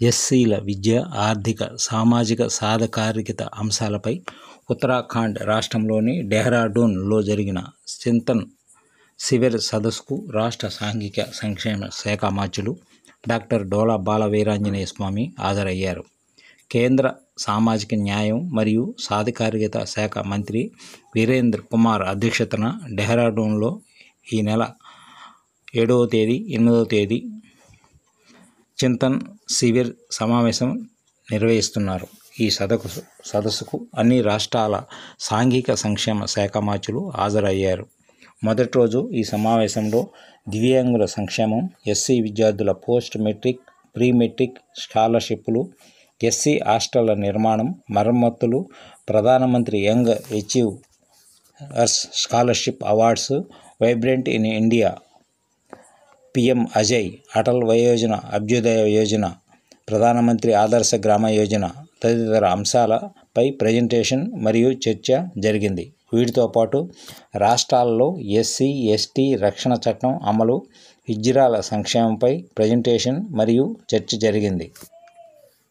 ఎస్సీల విద్య, ఆర్థిక, సామాజిక సాధికారికత అంశాలపై ఉత్తరాఖండ్ రాష్ట్రంలోని డెహ్రాడూన్లో జరిగిన చింతన్ శిబిర్ సదస్సుకు రాష్ట్ర సాంఘిక సంక్షేమ శాఖ మంత్రులు డాక్టర్ డోలా బాల వీరాంజనేయ స్వామి హాజరయ్యారు. కేంద్ర సామాజిక న్యాయం మరియు సాధికారికత శాఖ మంత్రి వీరేంద్ర కుమార్ అధ్యక్షతన డెహ్రాడూన్లో ఈ నెల 7వ తేదీ, 8వ తేదీ చింతన్ శిబిర్ సమావేశం నిర్వహిస్తున్నారు. ఈ సదస్సుకు అన్ని రాష్ట్రాల సాంఘిక సంక్షేమ శాఖ మంత్రులు హాజరయ్యారు. మొదటి రోజు ఈ సమావేశంలో దివ్యాంగుల సంక్షేమం, ఎస్సీ విద్యార్థుల పోస్ట్ మెట్రిక్, ప్రీ మెట్రిక్ స్కాలర్షిప్లు, ఎస్సీ హాస్టళ్ల నిర్మాణం, మరమ్మతులు, ప్రధానమంత్రి young achievers scholarship awards, vibrant in India, PM Ajay, Atal వయోజన అభ్యుదయ యోజన, ప్రధానమంత్రి ఆదర్శ గ్రామ యోజన తదితర అంశాలపై ప్రజెంటేషన్ మరియు చర్చ జరిగింది. వీటితో పాటు రాష్ట్రాల్లో ఎస్సీ, ఎస్టీ రక్షణ చట్టం అమలు, హిజ్రాల సంక్షేమంపై ప్రజెంటేషన్ మరియు చర్చ జరిగింది.